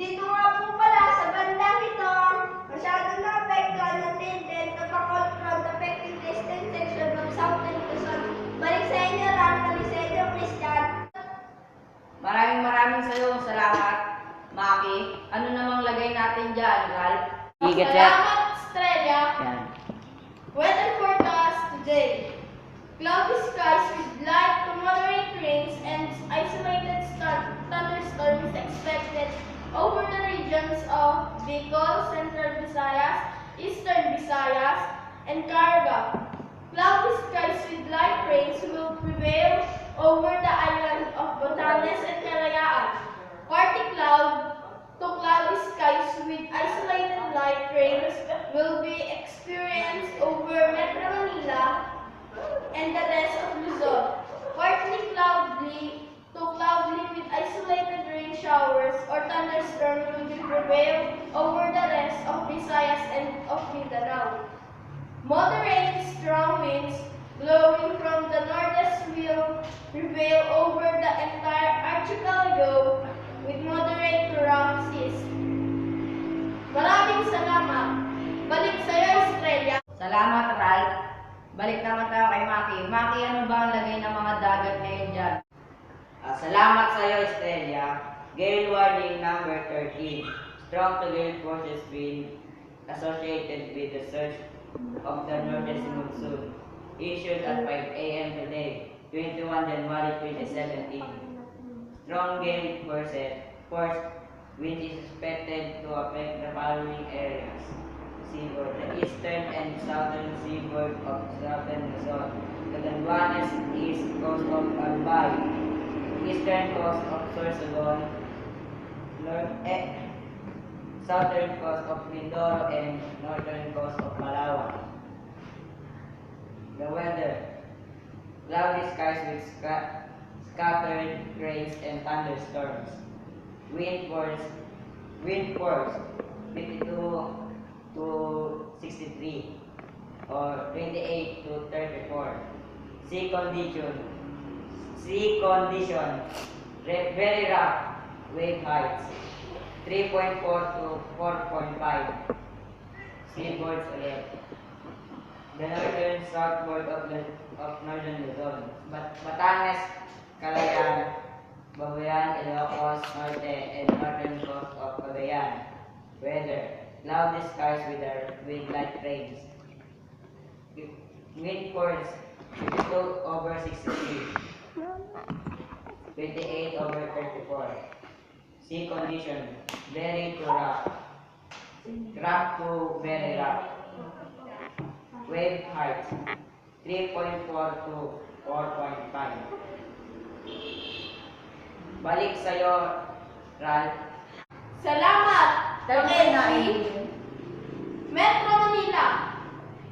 Dito nga po pala sa bandang ito, masyadong naapektuhan ng tenden na pakol from the affected eastern section of Southern Luzon. Balik sa inyo, Ram, balik sa inyo, Christian. Maraming salamat, Maki. Ano namang lagay natin dyan, Ralph? Salamat, Estrella. Yan. Weather forecast today. Cloudy skies with light to moderate rains and isolated thunderstorms is expected over the regions of Bicol, Central Visayas, Eastern Visayas, and Caraga. Cloudy skies with light rains will prevail over the island of Batanes and Carayaan. Partly cloud to cloudy skies with isolated light rains will be experienced over Metro Manila and the rest of Luzon. Partly cloudy to cloudy with isolated rain showers or thunderstorms will be prevail over the rest of Visayas and of Mindanao. Moderate strong winds blowing from the northeast will prevail over the entire archipelago with moderate to rough seas. Maraming salamat. Balik sa'yo, Estrella. Salamat, Ralph. Balik naman tayo kay Maki. Maki, ano ba ang lagay ng mga dagat ngayon dyan? Salamat sa iyo, Estrella. Gale warning number 13. Strong to gale forces wind associated with the surge of the northeast monsoon. Issued at 5 a.m. today, 21 January 2017. Strong gale force wind is expected to affect the following areas. Seaboard, the eastern and southern seaboard of southern Luzon, the Catanduanes east coast of Albay, eastern coast of Sorsogon, southern coast of Mindoro, and northern coast of Palawan. The weather: cloudy skies with scattered rains and thunderstorms. Wind force 52 to 63 or 28 to 34. Sea condition very rough. Wave heights 3.4 to 4.5. Seaboards ulit. The northern southboard of northern Luzon, Batanes, Calayan, Babuyan, Ilocos Norte, and northern coast of Cagayan. Weather: cloudy skies with light rains. Wind force 52 over 63, 28 over 34. Sea condition very to rough, rough to very rough. Wave height 3.4 to 4.5. Balik sa'yo, Ralph. Salamat. Talaga na Metro Manila.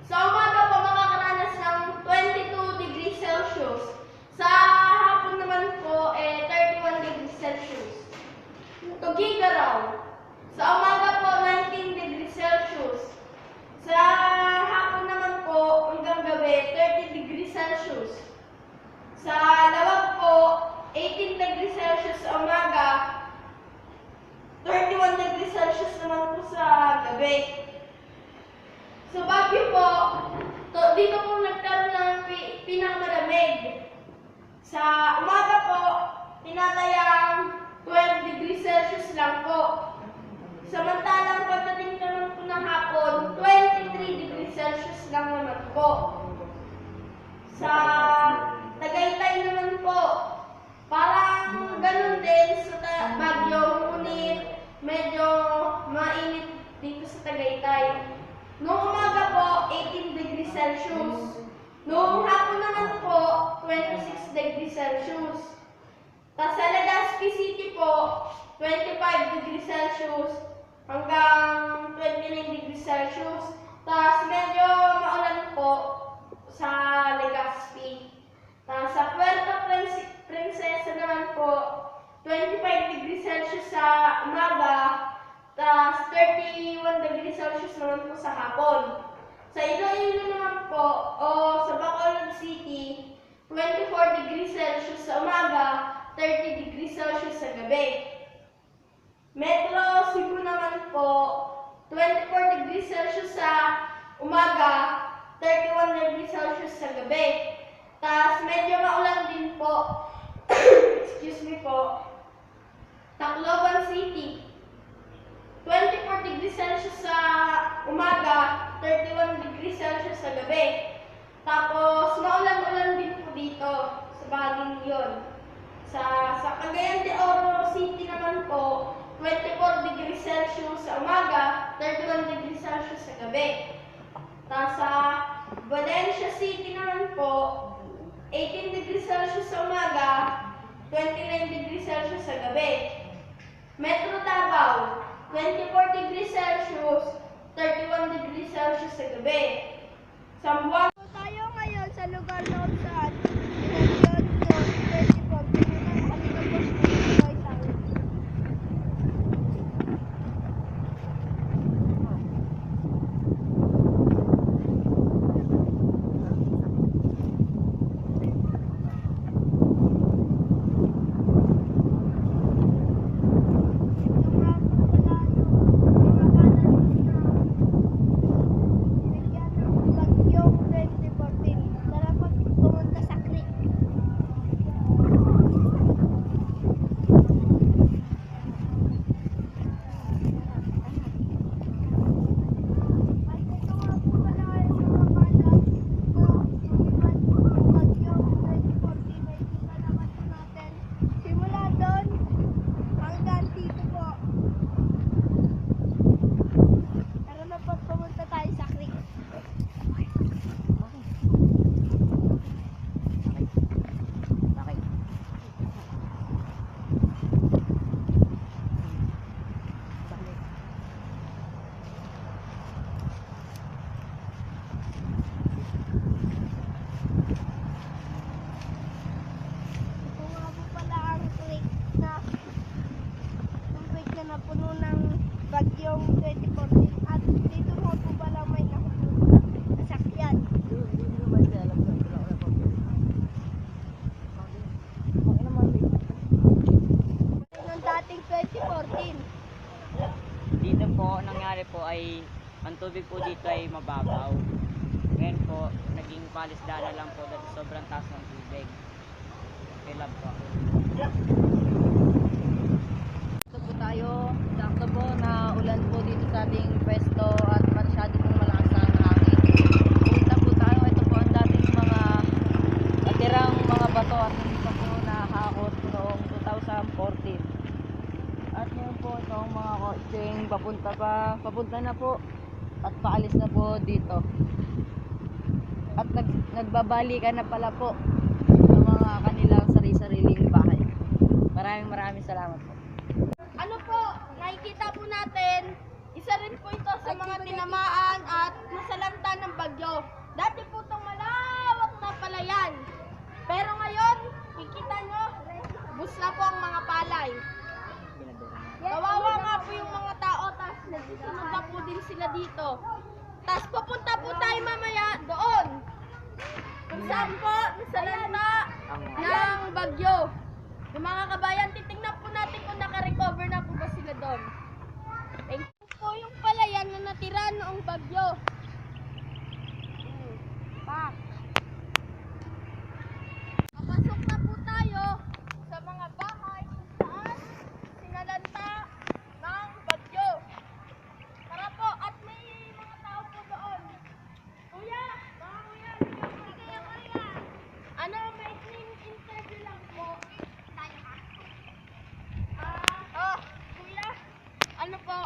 Sa umaga po makakaranas ng 22 degrees Celsius. Sa hapon naman po 31 degrees Celsius. Tuguegarao. Sa umaga po 19 degrees Celsius. Sa hapon naman po hanggang gabi 30 degrees Celsius. Sa Lawag po 18 degrees Celsius sa umaga, 31 degrees Celsius naman po sa gabi. Sa Baguio po, dito po nagkaroon ng pinakamalamig. Sa umaga po, tinatayang 12 degrees Celsius lang po. Samantalang pagdating naman po ng hapon, 23 degrees Celsius lang naman po. Sa Tagaytay naman po, parang ganun din sa Baguio, ngunit medyo mainit dito sa Tagaytay. Noong umaga po, 18 degrees Celsius. Noong hapon naman po, 26 degrees Celsius. Tapos sa Legazpi City po, 25 degrees Celsius hanggang 29 degrees Celsius. Tapos medyo maulan po sa Legazpi. Tapos sa Puerto Princesa naman po, 25 degrees Celsius sa umaga, tapos 31 degrees Celsius naman po sa hapon. Sa Iloilo naman po, o sa Bacolod City, 24 degrees Celsius sa umaga, 30 degrees Celsius sa gabi. Metro umaga, 31 degrees Celsius sa gabi. Tapos medyo maulan din po. Excuse me po. Tacloban City, 24 degrees Celsius sa umaga, 31 degrees Celsius sa gabi. Tapos maulan-ulan din po dito sa bahaging yon. Sa Cagayan de Oro City naman po, 24 degrees Celsius sa umaga, 31 degrees Celsius sa gabi. Tapos sa Valencia City naman po, 18 degrees Celsius sa umaga, 29 degrees Celsius sa gabi. Metro Davao, 24 degrees Celsius, 31 degrees Celsius sa gabi. Sambuanga tayo ngayon sa lugar na saan Region 24. Tingnan kami tapos may isang. Napuno ng bagyong 2014 at dito mo po pala may nahulog na sasakyan. Noong dating 2014. Dito po, nangyari po ay, ang tubig po dito ay mababaw. Ngayon po, naging palisdaan na lang po dahil sobrang taas ng tubig. Kailan po. Tayo, sakto po na ulan po dito sa ating pwesto at masyado pong malakas ang hangin. Punta po tayo, ito po ang dating mga natirang mga bato at hindi pa po nakahakot noong 2014. At ngayon po itong mga kotseng papunta na po at paalis na po dito. At nagbabalikan na pala po ng mga kanilang sarili-sariling bahay. Maraming salamat po. Ano po, nakikita po natin, isa rin po ito sa mga tinamaan at nasalanta ng bagyo. Dati po itong malawak na palayan. Pero ngayon, kikita nyo, bus na po ang mga palay. Kawawa nga po yung mga tao, tapos nagsusunod na po din sila dito. Tapos pupunta po tayo mamaya doon. Kung saan po, nasalanta ng bagyo. Yung mga kabayan, titignan po natin kung naka-recover na po ba sila doon. Thank you po yung palayan na natira noong bagyo. Pak. Papasok na po tayo sa mga bahay kung saan sinalanta ng bagyo. Tara po, at may mga tao po doon. Kuya! Mga kuya! Kuya! Ano, may interview lang po. Kuya, ano po,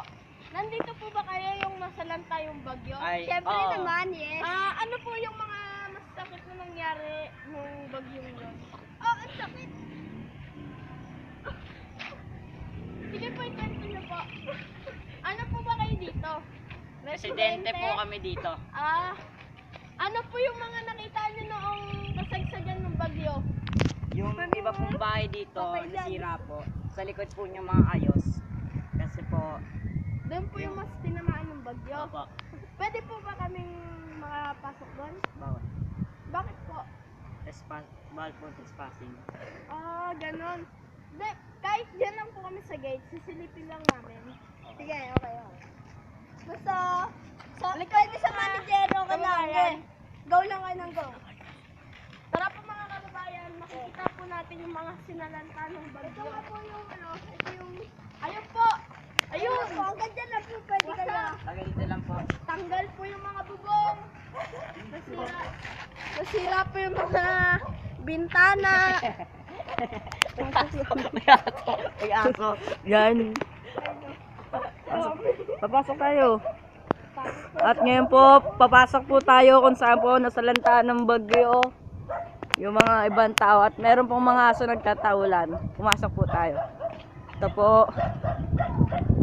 nandito po ba kayo yung nasalanta yung bagyo? Ay, Siyempre oo. naman, yes. Ano po yung mga masakit na nangyari nung bagyong yun? Oh, ang sakit! Sige po, ikwento niyo po. Ano po ba kayo dito? Residente po kami dito. Ano po yung mga nakita niyo noong kasagsagan ng bagyo? Yung iba pong bahay dito, nasira po. Sa likod po niya mga ayos. Kasi po, Doon po yung mas tinamaan ng bagyo. opo, Pwede po ba kaming makapasok doon? bawal. Bakit po? Bawal po trespassing. Ganon. De, kahit dyan lang po kami sa gate, sisilipin lang namin. Sige, okay. Basta, pwede sa manijero ka lang. Go lang kayo ng go. Tara po mga kababayan, makikita po natin yung mga sinalanta ng bagyo. Ito nga po yung ito yung... Ayun po! Ayun! Hanggang dyan lang po pwede kayo. Dito lang po. Tanggal po yung mga bubong. Nasira po yung mga bintana. May aso. Yan. Papasok tayo. At ngayon po, papasok po tayo kung saan po nasalantaan ng bagyo yung mga ibang tao. At meron pong mga aso nagtataulan. Pumasok po tayo. Ito po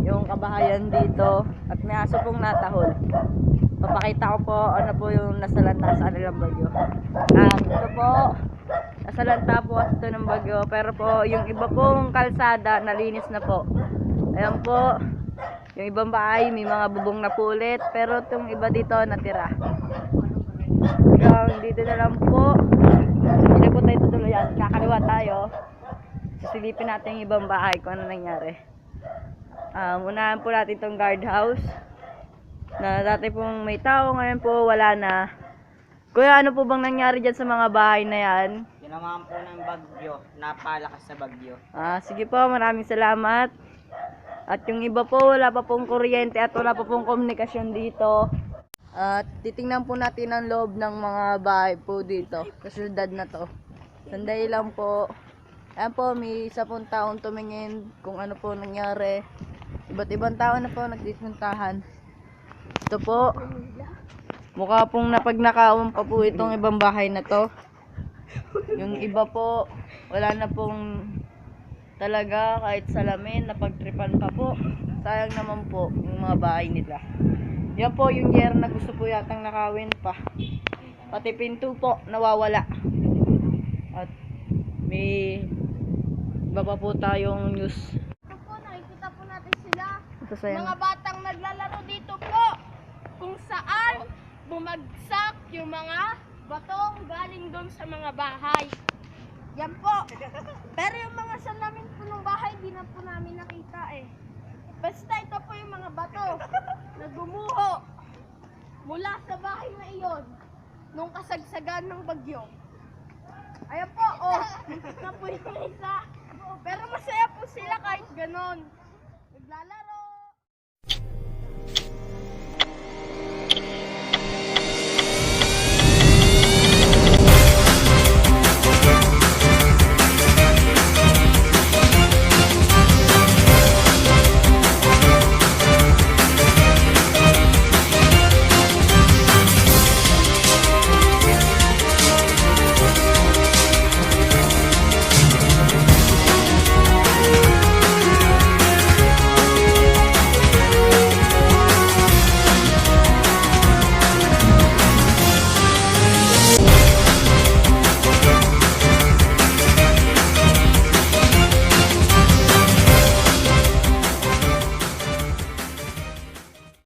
yung kabahayan dito. At may aso pong natahol. Papakita ko po ano po yung nasalanta sa kanilang bagyo. Ito po, nasalanta po ito ng bagyo. Pero po, yung iba pong kalsada, nalinis na po. Ayan po, yung ibang bahay, may mga bubong na po ulit. Pero itong iba dito, natira. Hanggang dito na lang po. Hindi po tayo tutuluyan. Kakaliwa tayo. Sisilipin natin yung ibang bahay kung ano nangyari. Unahan po natin itong guardhouse. Na dati pong may tao, ngayon po wala na. Kuya, ano po bang nangyari dyan sa mga bahay na yan? Tinamaan po ng bagyo. Napalakas sa bagyo. Sige po, maraming salamat. At yung iba po, wala pa pong kuryente at wala pa pong komunikasyon dito. At titingnan po natin ang loob ng mga bahay po dito. Sa syudad na to. Sandali lang po. Ayan po, may isa pong taong tumingin kung ano po nangyari. Iba't ibang tao na po nagdisuntahan. Ito po. Mukha pong napagnakawan pa po itong ibang bahay na to. Yung iba po, wala na pong talaga kahit salamin, napagtripan pa po. Sayang naman po yung mga bahay nila. Yan po yung year na gusto po yatang nakawin pa. Pati pinto po, nawawala. At may iba pa po tayong news. Ito po, nakikita po natin sila. Sasaya Mga batang naglalaro dito po. Kung saan bumagsak yung mga batong galing doon sa mga bahay. Yan po. Pero yung mga salamin po ng bahay, di na po namin nakita eh. Basta ito po yung mga bato na gumuho mula sa bahay na iyon nung kasagsagan ng bagyo. Ayan po, na po yung isa. Pero masaya po sila kahit ganon. Naglalaro.